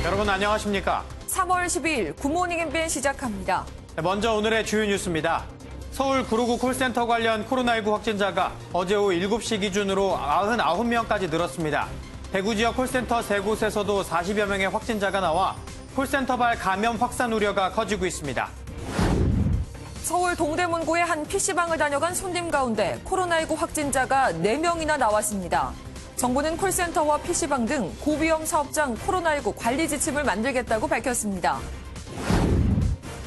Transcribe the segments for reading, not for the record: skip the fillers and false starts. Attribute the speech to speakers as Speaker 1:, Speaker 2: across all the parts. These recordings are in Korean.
Speaker 1: 여러분 안녕하십니까?
Speaker 2: 3월 12일 굿모닝 MBN 시작합니다.
Speaker 1: 먼저 오늘의 주요 뉴스입니다. 서울 959 콜센터 관련 코로나19 확진자가 어제 오후 7시 기준으로 99명까지 늘었습니다. 대구 지역 콜센터 3곳에서도 40여 명의 확진자가 나와 콜센터발 감염 확산 우려가 커지고 있습니다.
Speaker 2: 서울 동대문구의 한 PC방을 다녀간 손님 가운데 코로나19 확진자가 4명이나 나왔습니다. 정부는 콜센터와 PC방 등 고위험 사업장 코로나19 관리 지침을 만들겠다고 밝혔습니다.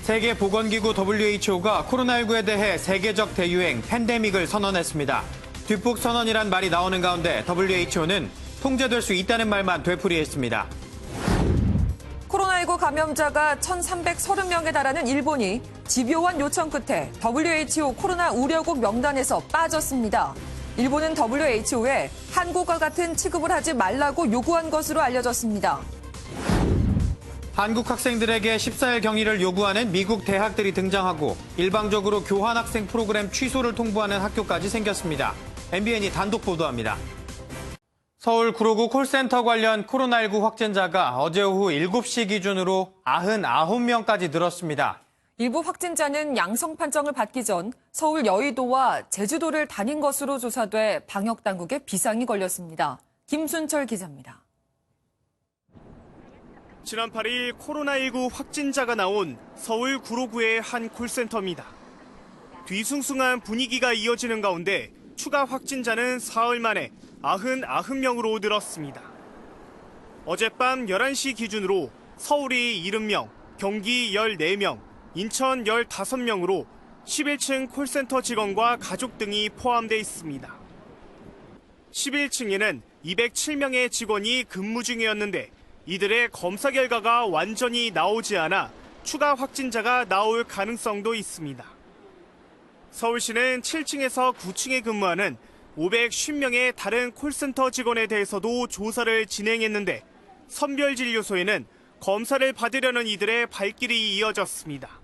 Speaker 1: 세계보건기구 WHO가 코로나19에 대해 세계적 대유행 팬데믹을 선언했습니다. 뒷북 선언이란 말이 나오는 가운데 WHO는 통제될 수 있다는 말만 되풀이했습니다.
Speaker 2: 코로나19 감염자가 1,330명에 달하는 일본이 집요한 요청 끝에 WHO 코로나 우려국 명단에서 빠졌습니다. 일본은 WHO에 한국과 같은 취급을 하지 말라고 요구한 것으로 알려졌습니다.
Speaker 1: 한국 학생들에게 14일 격리를 요구하는 미국 대학들이 등장하고 일방적으로 교환학생 프로그램 취소를 통보하는 학교까지 생겼습니다. MBN이 단독 보도합니다. 서울 959 콜센터 관련 코로나19 확진자가 어제 오후 7시 기준으로 99명까지 늘었습니다.
Speaker 2: 일부 확진자는 양성 판정을 받기 전 서울 여의도와 제주도를 다닌 것으로 조사돼 방역당국에 비상이 걸렸습니다. 김순철 기자입니다.
Speaker 3: 지난 8일 코로나19 확진자가 나온 서울 959의 한 콜센터입니다. 뒤숭숭한 분위기가 이어지는 가운데 추가 확진자는 사흘 만에 99명으로 늘었습니다. 어젯밤 11시 기준으로 서울이 70명, 경기 14명, 인천 15명으로 11층 콜센터 직원과 가족 등이 포함돼 있습니다. 11층에는 207명의 직원이 근무 중이었는데 이들의 검사 결과가 완전히 나오지 않아 추가 확진자가 나올 가능성도 있습니다. 서울시는 7층에서 9층에 근무하는 550명의 다른 콜센터 직원에 대해서도 조사를 진행했는데 선별진료소에는 검사를 받으려는 이들의 발길이 이어졌습니다.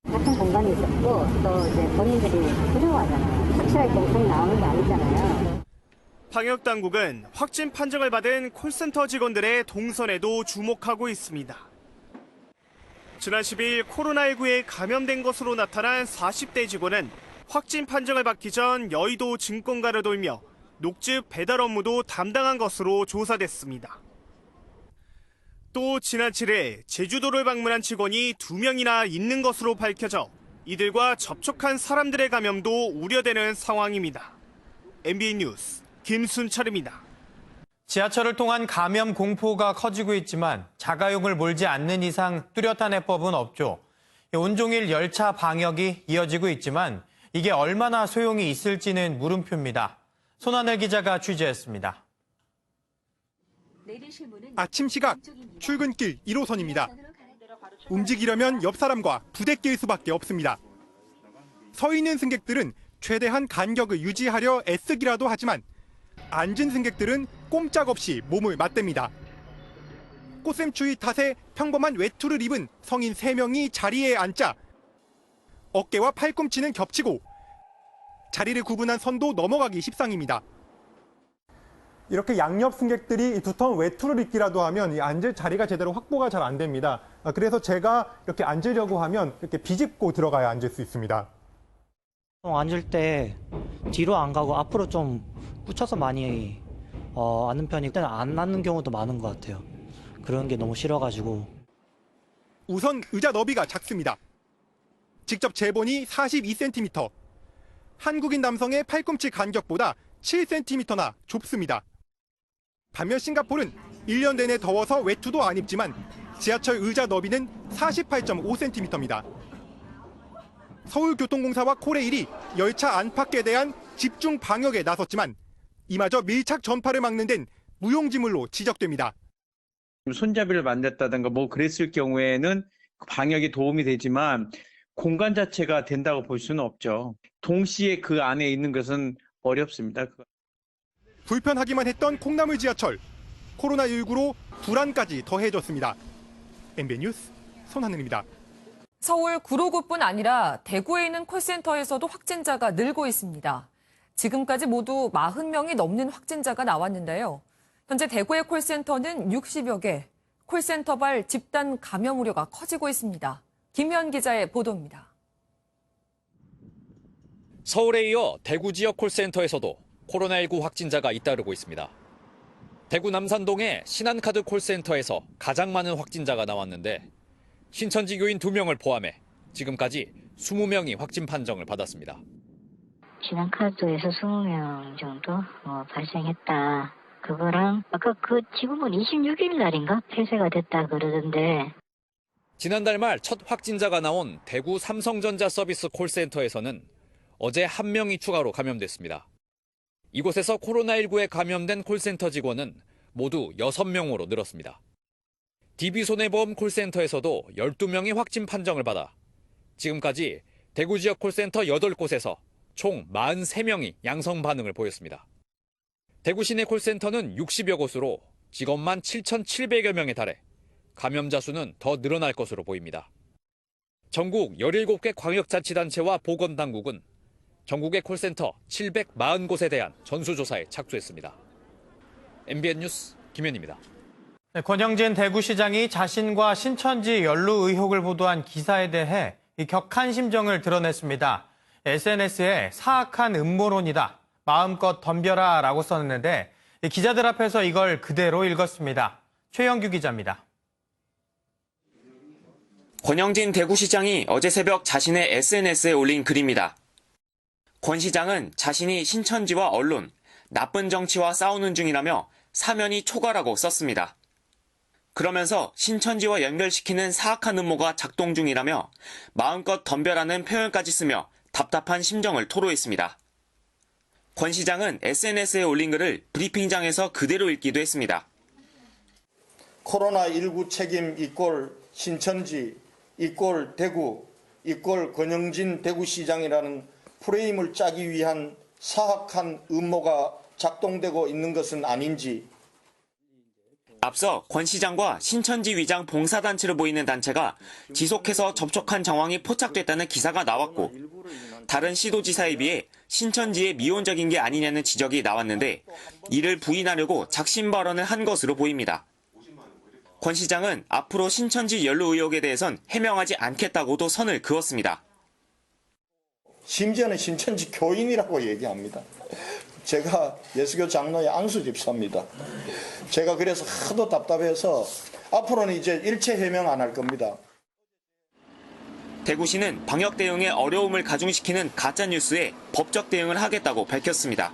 Speaker 4: 같은 공간이 있었고 또 이제 본인들이 두려워하잖아요. 확실하게 동선이 나오는 게 아니잖아요.
Speaker 3: 방역당국은 확진 판정을 받은 콜센터 직원들의 동선에도 주목하고 있습니다. 지난 10일 코로나19에 감염된 것으로 나타난 40대 직원은 확진 판정을 받기 전 여의도 증권가를 돌며 녹즙 배달 업무도 담당한 것으로 조사됐습니다. 또 지난 7일 제주도를 방문한 직원이 2명이나 있는 것으로 밝혀져 이들과 접촉한 사람들의 감염도 우려되는 상황입니다. MBN 뉴스 김순철입니다.
Speaker 1: 지하철을 통한 감염 공포가 커지고 있지만 자가용을 몰지 않는 이상 뚜렷한 해법은 없죠. 온종일 열차 방역이 이어지고 있지만 이게 얼마나 소용이 있을지는 물음표입니다. 손하늘 기자가 취재했습니다.
Speaker 5: 아침 시각 출근길 1호선입니다. 움직이려면 옆 사람과 부대낄 수밖에 없습니다. 서 있는 승객들은 최대한 간격을 유지하려 애쓰기라도 하지만 앉은 승객들은 꼼짝없이 몸을 맞댑니다. 꽃샘추위 탓에 평범한 외투를 입은 성인 3명이 자리에 앉자 어깨와 팔꿈치는 겹치고 자리를 구분한 선도 넘어가기 십상입니다. 이렇게 양옆 승객들이 두터운 외투를 입기라도 하면 이 앉을 자리가 제대로 확보가 잘 안 됩니다. 그래서 제가 이렇게 앉으려고 하면 이렇게 비집고 들어가야 앉을 수 있습니다.
Speaker 6: 앉을 때 뒤로 안 가고 앞으로 좀 붙여서 많이 앉는 편이고 안 앉는 경우도 많은 것 같아요. 그런 게 너무 싫어가지고.
Speaker 5: 우선 의자 너비가 작습니다. 직접 재보니 42cm. 한국인 남성의 팔꿈치 간격보다 7cm나 좁습니다. 반면 싱가포르는 1년 내내 더워서 외투도 안 입지만 지하철 의자 너비는 48.5cm입니다. 서울교통공사와 코레일이 열차 안팎에 대한 집중 방역에 나섰지만 이마저 밀착 전파를 막는 데는 무용지물로 지적됩니다.
Speaker 7: 손잡이를 만졌다든가 뭐 그랬을 경우에는 방역에 도움이 되지만 공간 자체가 된다고 볼 수는 없죠. 동시에 그 안에 있는 것은 어렵습니다.
Speaker 5: 불편하기만 했던 콩나물 지하철. 코로나19로 불안까지 더해졌습니다. MBN 뉴스 손하늘입니다.
Speaker 2: 서울 959뿐 아니라 대구에 있는 콜센터에서도 확진자가 늘고 있습니다. 지금까지 모두 40명이 넘는 확진자가 나왔는데요. 현재 대구의 콜센터는 60여 개, 콜센터발 집단 감염 우려가 커지고 있습니다. 김현 기자의 보도입니다.
Speaker 8: 서울에 이어 대구 지역 콜센터에서도 코로나19 확진자가 잇따르고 있습니다. 대구 남산동의 신한카드 콜센터에서 가장 많은 확진자가 나왔는데 신천지 교인 2명을 포함해 지금까지 20명이 확진 판정을 받았습니다.
Speaker 4: 신한카드에서 20명 정도 발생했다. 그거랑 아까 그 지금은 26일 날인가 폐쇄가 됐다 그러던데.
Speaker 8: 지난달 말 첫 확진자가 나온 대구 삼성전자 서비스 콜센터에서는 어제 1명이 추가로 감염됐습니다. 이곳에서 코로나19에 감염된 콜센터 직원은 모두 6명으로 늘었습니다. DB손해보험 콜센터에서도 12명이 확진 판정을 받아 지금까지 대구 지역 콜센터 8곳에서 총 43명이 양성 반응을 보였습니다. 대구 시내 콜센터는 60여 곳으로 직원만 7,700여 명에 달해 감염자 수는 더 늘어날 것으로 보입니다. 전국 17개 광역자치단체와 보건당국은 전국의 콜센터 740곳에 대한 전수조사에 착수했습니다. MBN 뉴스 김현입니다.
Speaker 1: 네, 권영진 대구시장이 자신과 신천지 연루 의혹을 보도한 기사에 대해 격한 심정을 드러냈습니다. SNS에 사악한 음모론이다. 마음껏 덤벼라 라고 썼는데 기자들 앞에서 이걸 그대로 읽었습니다. 최영규 기자입니다.
Speaker 9: 권영진 대구시장이 어제 새벽 자신의 SNS에 올린 글입니다. 권 시장은 자신이 신천지와 언론, 나쁜 정치와 싸우는 중이라며 사면이 초과라고 썼습니다. 그러면서 신천지와 연결시키는 사악한 음모가 작동 중이라며 마음껏 덤벼라는 표현까지 쓰며 답답한 심정을 토로했습니다. 권 시장은 SNS에 올린 글을 브리핑장에서 그대로 읽기도 했습니다.
Speaker 10: 코로나19 책임 이꼴 신천지 이꼴 대구 이꼴 권영진 대구시장이라는 프레임을 짜기 위한 사악한 음모가 작동되고 있는 것은 아닌지.
Speaker 9: 앞서 권 시장과 신천지 위장 봉사단체로 보이는 단체가 지속해서 접촉한 정황이 포착됐다는 기사가 나왔고 다른 시도지사에 비해 신천지의 미온적인 게 아니냐는 지적이 나왔는데 이를 부인하려고 작심 발언을 한 것으로 보입니다. 권 시장은 앞으로 신천지 연루 의혹에 대해선 해명하지 않겠다고도 선을 그었습니다.
Speaker 10: 심지어는 신천지 교인이라고 얘기합니다. 제가 예수교 장로의 안수 집사입니다. 제가 그래서 하도 답답해서 앞으로는 이제 일체 해명 안 할 겁니다.
Speaker 9: 대구시는 방역 대응에 어려움을 가중시키는 가짜뉴스에 법적 대응을 하겠다고 밝혔습니다.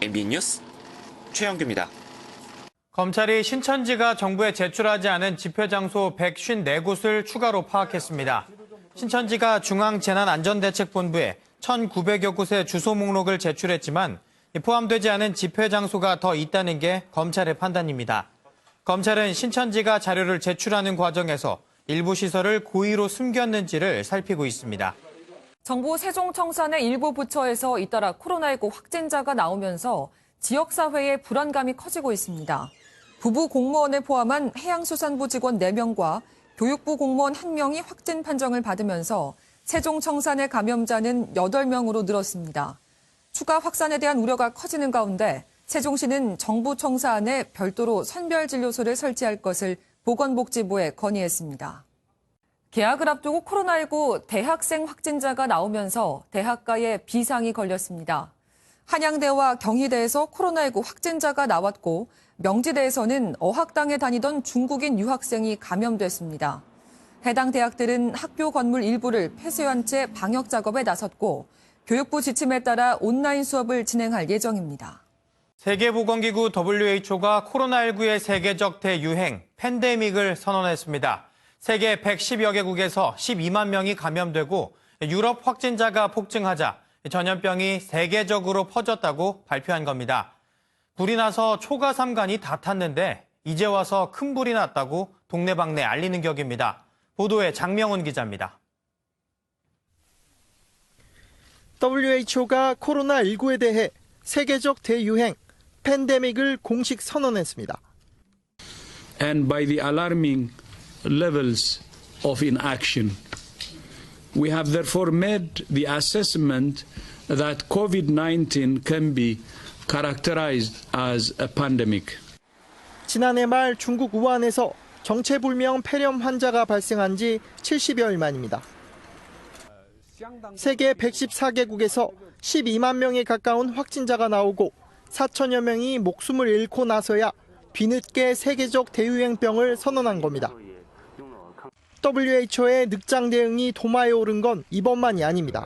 Speaker 9: MBN 뉴스 최영규입니다.
Speaker 1: 검찰이 신천지가 정부에 제출하지 않은 집회 장소 154곳을 추가로 파악했습니다. 신천지가 중앙재난안전대책본부에 1,900여 곳의 주소 목록을 제출했지만 포함되지 않은 집회 장소가 더 있다는 게 검찰의 판단입니다. 검찰은 신천지가 자료를 제출하는 과정에서 일부 시설을 고의로 숨겼는지를 살피고 있습니다.
Speaker 2: 정부 세종청산의 일부 부처에서 잇따라 코로나19 확진자가 나오면서 지역사회의 불안감이 커지고 있습니다. 부부 공무원을 포함한 해양수산부 직원 4명과 교육부 공무원 1명이 확진 판정을 받으면서 세종청산의 감염자는 8명으로 늘었습니다. 추가 확산에 대한 우려가 커지는 가운데 세종시는 정부 청사안에 별도로 선별진료소를 설치할 것을 보건복지부에 건의했습니다. 개학을 앞두고 코로나19 대학생 확진자가 나오면서 대학가에 비상이 걸렸습니다. 한양대와 경희대에서 코로나19 확진자가 나왔고 명지대에서는 어학당에 다니던 중국인 유학생이 감염됐습니다. 해당 대학들은 학교 건물 일부를 폐쇄한 채 방역 작업에 나섰고 교육부 지침에 따라 온라인 수업을 진행할 예정입니다.
Speaker 1: 세계보건기구 WHO가 코로나19의 세계적 대유행, 팬데믹을 선언했습니다. 세계 110여 개국에서 12만 명이 감염되고 유럽 확진자가 폭증하자 전염병이 세계적으로 퍼졌다고 발표한 겁니다. 불이 나서 초가 삼간이 다 탔는데 이제 와서 큰 불이 났다고 동네방네 알리는 격입니다. 보도에 장명훈 기자입니다.
Speaker 11: WHO가 코로나19에 대해 세계적 대유행, 팬데믹을 공식 선언했습니다.
Speaker 12: And by the alarming levels of inaction, we have therefore made the assessment that COVID-19 can be characterized as a pandemic.
Speaker 11: 지난해 말 중국 우한에서 정체불명 폐렴 환자가 발생한 지 70여일 만입니다. 세계 114개국에서 12만 명에 가까운 확진자가 나오고 4천여 명이 목숨을 잃고 나서야 뒤늦게 세계적 대유행병을 선언한 겁니다. WHO의 늑장 대응이 도마에 오른 건 이번만이 아닙니다.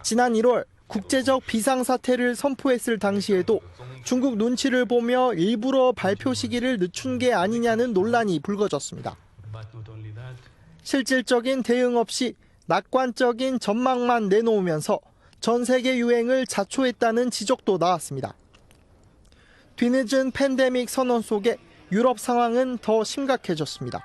Speaker 11: 지난 1월 국제적 비상사태를 선포했을 당시에도 중국 눈치를 보며 일부러 발표 시기를 늦춘 게 아니냐는 논란이 불거졌습니다. 실질적인 대응 없이 낙관적인 전망만 내놓으면서 전 세계 유행을 자초했다는 지적도 나왔습니다. 뒤늦은 팬데믹 선언 속에 유럽 상황은 더 심각해졌습니다.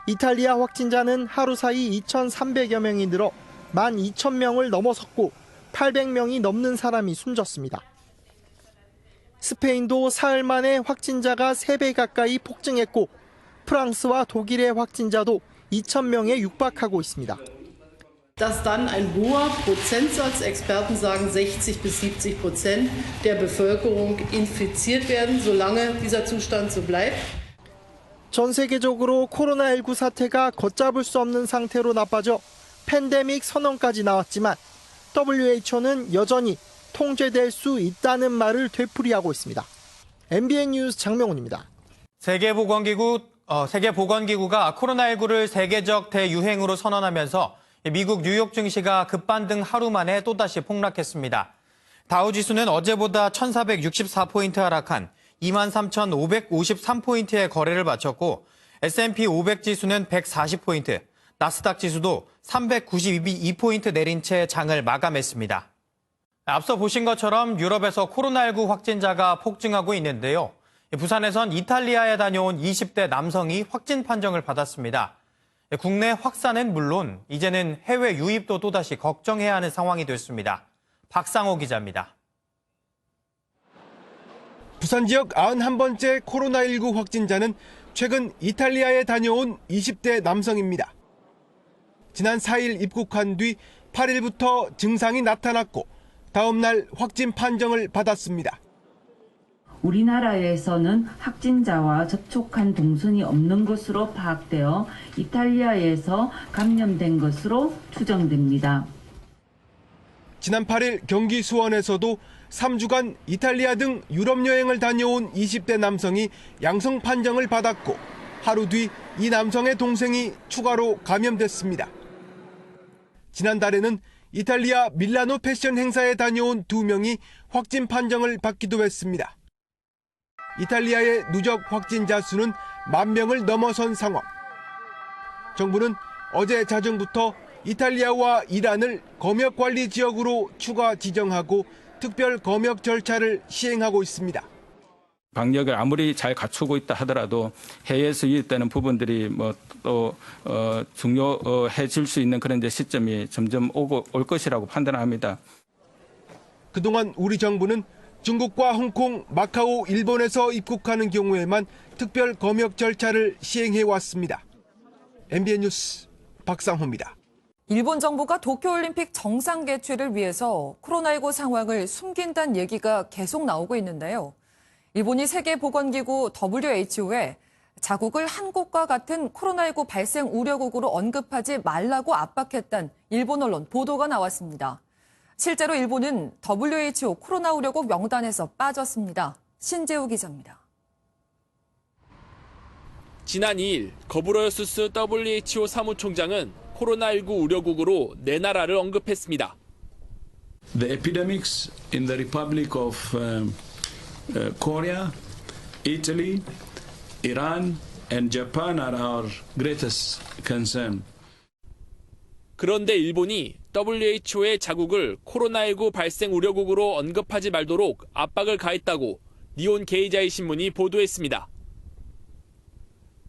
Speaker 11: 이탈리아 확진자는 하루 사이 2,300여 명이 늘어 12,000명을 넘어섰고 800명이 넘는 사람이 숨졌습니다. 스페인도 사흘 만에 확진자가 3배 가까이 폭증했고 프랑스와 독일의 확진자도 2,000명에 육박하고 있습니다.
Speaker 13: Dass dann ein hoher Prozentsatz, Experten sagen 60 bis 70% der Bevölkerung infiziert werden, solange dieser Zustand so bleibt.
Speaker 11: 전 세계적으로 코로나19 사태가 걷잡을 수 없는 상태로 나빠져 팬데믹 선언까지 나왔지만 WHO는 여전히 통제될 수 있다는 말을 되풀이하고 있습니다. MBN 뉴스 장명훈입니다.
Speaker 1: 세계보건기구가 코로나19를 세계적 대유행으로 선언하면서 미국 뉴욕 증시가 급반등 하루 만에 또다시 폭락했습니다. 다우지수는 어제보다 1,464포인트 하락한 23,553포인트의 거래를 마쳤고 S&P 500 지수는 140포인트, 나스닥 지수도 392포인트 내린 채 장을 마감했습니다. 앞서 보신 것처럼 유럽에서 코로나19 확진자가 폭증하고 있는데요. 부산에선 이탈리아에 다녀온 20대 남성이 확진 판정을 받았습니다. 국내 확산은 물론 이제는 해외 유입도 또다시 걱정해야 하는 상황이 됐습니다. 박상호 기자입니다.
Speaker 5: 부산 지역 91번째 코로나19 확진자는 최근 이탈리아에 다녀온 20대 남성입니다. 지난 4일 입국한 뒤 8일부터 증상이 나타났고 다음 날 확진 판정을 받았습니다.
Speaker 14: 우리나라에서는 확진자와 접촉한 동선이 없는 것으로 파악되어 이탈리아에서 감염된 것으로 추정됩니다.
Speaker 5: 지난 8일 경기 수원에서도 3주간 이탈리아 등 유럽 여행을 다녀온 20대 남성이 양성 판정을 받았고 하루 뒤 이 남성의 동생이 추가로 감염됐습니다. 지난달에는 이탈리아 밀라노 패션 행사에 다녀온 2명이 확진 판정을 받기도 했습니다. 이탈리아의 누적 확진자 수는 10,000명을 넘어선 상황. 정부는 어제 자정부터 이탈리아와 이란을 검역관리 지역으로 추가 지정하고 특별 검역 절차를 시행하고 있습니다.
Speaker 12: 방역을 아무리 잘 갖추고 있다 하더라도 해외에서 유입되는 부분들이 또 중요해질 수 있는 그런 시점이 점점 올 것이라고 판단합니다.
Speaker 5: 그동안 우리 정부는 중국과 홍콩, 마카오, 일본에서 입국하는 경우에만 특별 검역 절차를 시행해 왔습니다. MBN 뉴스 박상호입니다.
Speaker 2: 일본 정부가 도쿄올림픽 정상 개최를 위해서 코로나19 상황을 숨긴다는 얘기가 계속 나오고 있는데요. 일본이 세계보건기구 WHO에 자국을 한국과 같은 코로나19 발생 우려국으로 언급하지 말라고 압박했다는 일본 언론 보도가 나왔습니다. 실제로 일본은 WHO 코로나 우려국 명단에서 빠졌습니다. 신재우 기자입니다.
Speaker 15: 지난 2일 거브러여수스 WHO 사무총장은 코로나19 우려국으로 네 나라를 언급했습니다.
Speaker 12: The epidemics in the Republic of Korea, Italy, Iran and Japan are our greatest concern.
Speaker 15: 그런데 일본이 WHO의 자국을 코로나19 발생 우려국으로 언급하지 말도록 압박을 가했다고 니혼 게이자이 신문이 보도했습니다.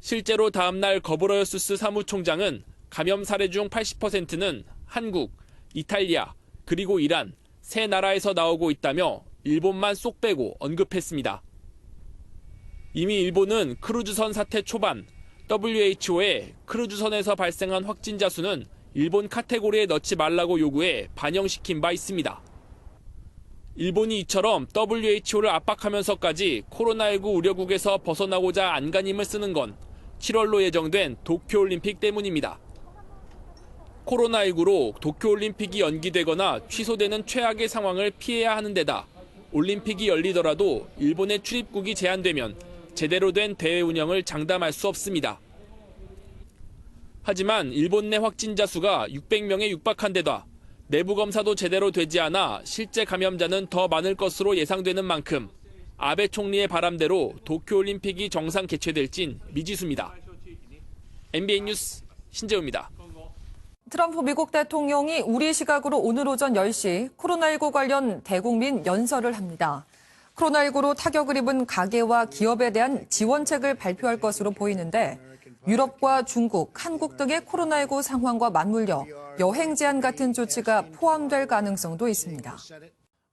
Speaker 15: 실제로 다음 날 거브러여수스 사무총장은 감염 사례 중 80%는 한국, 이탈리아, 그리고 이란 세 나라에서 나오고 있다며 일본만 쏙 빼고 언급했습니다. 이미 일본은 크루즈선 사태 초반 WHO에 크루즈선에서 발생한 확진자 수는 일본 카테고리에 넣지 말라고 요구해 반영시킨 바 있습니다. 일본이 이처럼 WHO를 압박하면서까지 코로나19 우려국에서 벗어나고자 안간힘을 쓰는 건 7월로 예정된 도쿄올림픽 때문입니다. 코로나19로 도쿄올림픽이 연기되거나 취소되는 최악의 상황을 피해야 하는 데다 올림픽이 열리더라도 일본의 출입국이 제한되면 제대로 된 대회 운영을 장담할 수 없습니다. 하지만 일본 내 확진자 수가 600명에 육박한 데다 내부 검사도 제대로 되지 않아 실제 감염자는 더 많을 것으로 예상되는 만큼 아베 총리의 바람대로 도쿄올림픽이 정상 개최될진 미지수입니다. MBN 뉴스 신재우입니다.
Speaker 2: 트럼프 미국 대통령이 우리 시각으로 오늘 오전 10시 코로나19 관련 대국민 연설을 합니다. 코로나19로 타격을 입은 가계와 기업에 대한 지원책을 발표할 것으로 보이는데 유럽과 중국, 한국 등의 코로나19 상황과 맞물려 여행 제한 같은 조치가 포함될 가능성도 있습니다.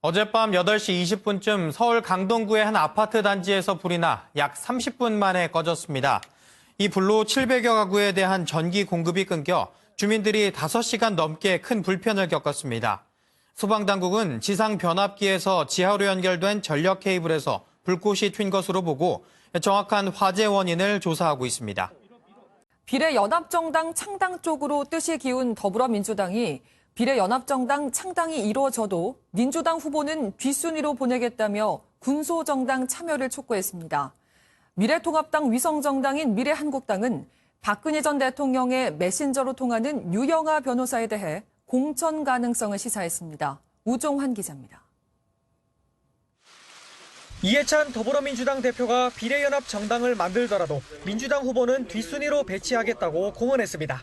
Speaker 1: 어젯밤 8시 20분쯤 서울 강동구의 한 아파트 단지에서 불이 나 약 30분 만에 꺼졌습니다. 이 불로 700여 가구에 대한 전기 공급이 끊겨 주민들이 5시간 넘게 큰 불편을 겪었습니다. 소방당국은 지상 변압기에서 지하로 연결된 전력 케이블에서 불꽃이 튄 것으로 보고 정확한 화재 원인을 조사하고 있습니다.
Speaker 2: 비례연합정당 창당 쪽으로 뜻이 기운 더불어민주당이 비례연합정당 창당이 이루어져도 민주당 후보는 뒷순위로 보내겠다며 군소정당 참여를 촉구했습니다. 미래통합당 위성정당인 미래한국당은 박근혜 전 대통령의 메신저로 통하는 유영하 변호사에 대해 공천 가능성을 시사했습니다. 우종환 기자입니다.
Speaker 11: 이해찬 더불어민주당 대표가 비례연합 정당을 만들더라도 민주당 후보는 뒷순위로 배치하겠다고 공언했습니다.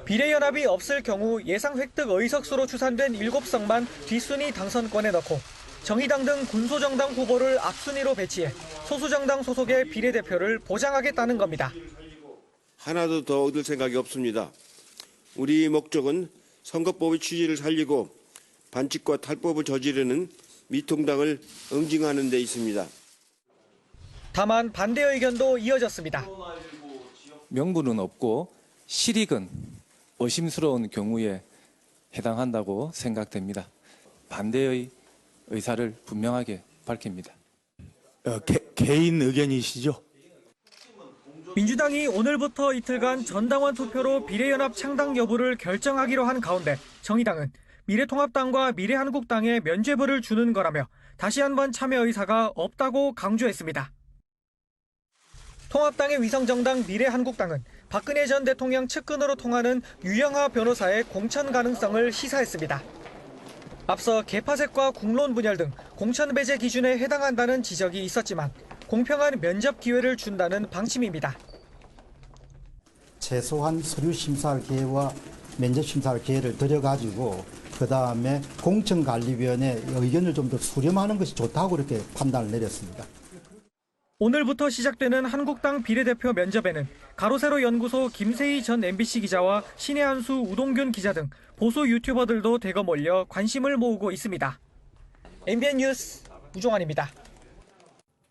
Speaker 11: 비례연합이 없을 경우 예상 획득 의석수로 추산된 7석만 뒷순위 당선권에 넣고 정의당 등 군소정당 후보를 앞순위로 배치해 소수정당 소속의 비례대표를 보장하겠다는 겁니다.
Speaker 16: 하나도 더 얻을 생각이 없습니다. 우리 목적은 선거법의 취지를 살리고 반칙과 탈법을 저지르는 미통당을 응징하는 데 있습니다.
Speaker 11: 다만 반대 의견도 이어졌습니다.
Speaker 17: 명분은 없고 실익은 의심스러운 경우에 해당한다고 생각됩니다. 반대의 의사를 분명하게 밝힙니다.
Speaker 18: 개인 의견이시죠?
Speaker 11: 민주당이 오늘부터 이틀간 전당원 투표로 비례연합 창당 여부를 결정하기로 한 가운데 정의당은 미래통합당과 미래한국당에 면죄부를 주는 거라며 다시 한번 참여 의사가 없다고 강조했습니다. 통합당의 위성정당 미래한국당은 박근혜 전 대통령 측근으로 통하는 유영하 변호사의 공천 가능성을 시사했습니다. 앞서 개파색과 국론 분열 등 공천 배제 기준에 해당한다는 지적이 있었지만 공평한 면접 기회를 준다는 방침입니다.
Speaker 19: 최소한 서류 심사할 기회와 면접 심사할 기회를 들여가지고 그다음에 공천관리위원회 의견을 좀 더 수렴하는 것이 좋다고 그렇게 판단을 내렸습니다.
Speaker 11: 오늘부터 시작되는 한국당 비례대표 면접에는 가로세로 연구소 김세희 전 MBC 기자와 신의 한수 우동균 기자 등 보수 유튜버들도 대거 몰려 관심을 모으고 있습니다. MBN 뉴스 우종환입니다.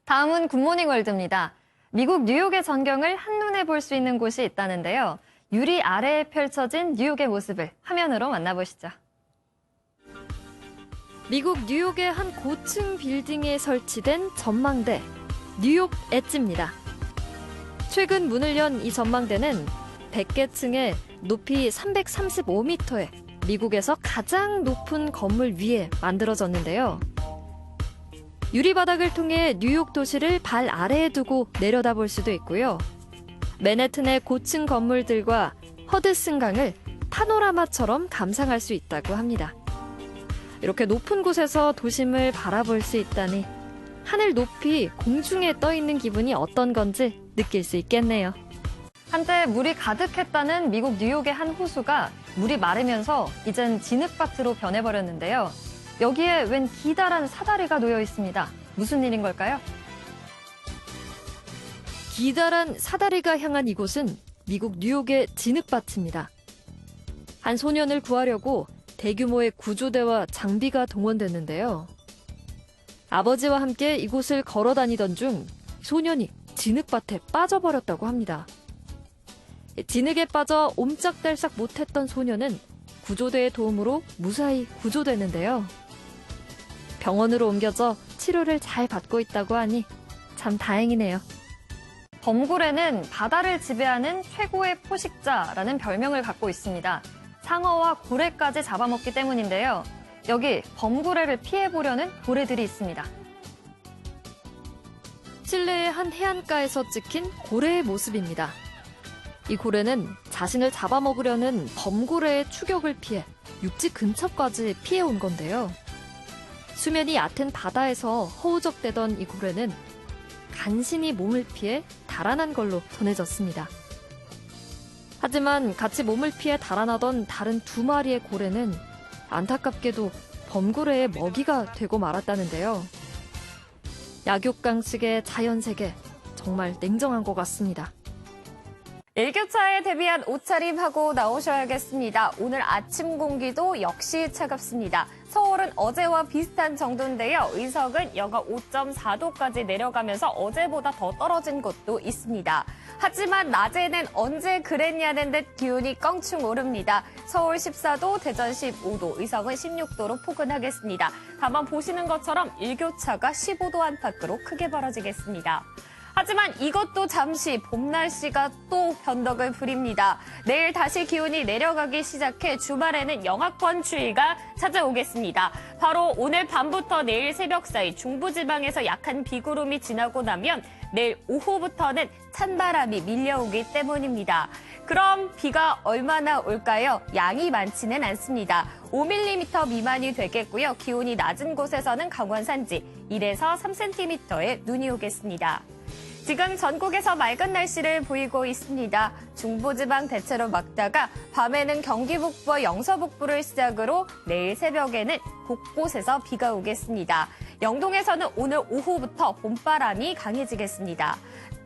Speaker 20: 다음은 굿모닝 월드입니다. 미국 뉴욕의 전경을 한눈에 볼 수 있는 곳이 있다는데요. 유리 아래에 펼쳐진 뉴욕의 모습을 화면으로 만나보시죠. 미국 뉴욕의 한 고층 빌딩에 설치된 전망대, 뉴욕 엣지입니다. 최근 문을 연 이 전망대는 100개 층에 높이 335m의 미국에서 가장 높은 건물 위에 만들어졌는데요. 유리바닥을 통해 뉴욕 도시를 발 아래에 두고 내려다볼 수도 있고요. 맨해튼의 고층 건물들과 허드슨 강을 파노라마처럼 감상할 수 있다고 합니다. 이렇게 높은 곳에서 도심을 바라볼 수 있다니 하늘 높이 공중에 떠 있는 기분이 어떤 건지 느낄 수 있겠네요. 한때 물이 가득했다는 미국 뉴욕의 한 호수가 물이 마르면서 이젠 진흙밭으로 변해버렸는데요. 여기에 웬 기다란 사다리가 놓여 있습니다. 무슨 일인 걸까요? 기다란 사다리가 향한 이곳은 미국 뉴욕의 진흙밭입니다. 한 소년을 구하려고 대규모의 구조대와 장비가 동원됐는데요. 아버지와 함께 이곳을 걸어 다니던 중 소년이 진흙밭에 빠져버렸다고 합니다. 진흙에 빠져 옴짝달싹 못했던 소년은 구조대의 도움으로 무사히 구조되는데요. 병원으로 옮겨져 치료를 잘 받고 있다고 하니 참 다행이네요. 범고래는 바다를 지배하는 최고의 포식자라는 별명을 갖고 있습니다. 상어와 고래까지 잡아먹기 때문인데요. 여기 범고래를 피해보려는 고래들이 있습니다. 칠레의 한 해안가에서 찍힌 고래의 모습입니다. 이 고래는 자신을 잡아먹으려는 범고래의 추격을 피해 육지 근처까지 피해온 건데요. 수면이 얕은 바다에서 허우적대던 이 고래는 간신히 몸을 피해 달아난 걸로 전해졌습니다. 하지만 같이 몸을 피해 달아나던 다른 2마리의 고래는 안타깝게도 범고래의 먹이가 되고 말았다는데요. 약육강식의 자연세계, 정말 냉정한 것 같습니다.
Speaker 21: 일교차에 대비한 옷차림하고 나오셔야겠습니다. 오늘 아침 공기도 역시 차갑습니다. 서울은 어제와 비슷한 정도인데요. 의석은 영하 5.4도까지 내려가면서 어제보다 더 떨어진 곳도 있습니다. 하지만 낮에는 언제 그랬냐는 듯 기온이 껑충 오릅니다. 서울 14도, 대전 15도, 의석은 16도로 포근하겠습니다. 다만 보시는 것처럼 일교차가 15도 안팎으로 크게 벌어지겠습니다. 하지만 이것도 잠시 봄 날씨가 또 변덕을 부립니다. 내일 다시 기온이 내려가기 시작해 주말에는 영하권 추위가 찾아오겠습니다. 바로 오늘 밤부터 내일 새벽 사이 중부지방에서 약한 비구름이 지나고 나면 내일 오후부터는 찬바람이 밀려오기 때문입니다. 그럼 비가 얼마나 올까요? 양이 많지는 않습니다. 5mm 미만이 되겠고요. 기온이 낮은 곳에서는 강원 산지 1에서 3cm의 눈이 오겠습니다. 지금 전국에서 맑은 날씨를 보이고 있습니다. 중부지방 대체로 맑다가 밤에는 경기 북부와 영서 북부를 시작으로 내일 새벽에는 곳곳에서 비가 오겠습니다. 영동에서는 오늘 오후부터 봄바람이 강해지겠습니다.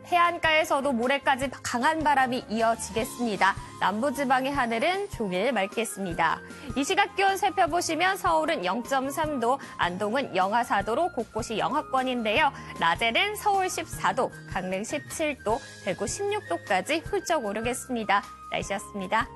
Speaker 21: 해안가에서도 모레까지 강한 바람이 이어지겠습니다. 남부지방의 하늘은 종일 맑겠습니다. 이 시각 기온 살펴보시면 서울은 0.3도, 안동은 영하 4도로 곳곳이 영하권인데요. 낮에는 서울 14도, 강릉 17도, 대구 16도까지 훌쩍 오르겠습니다. 날씨였습니다.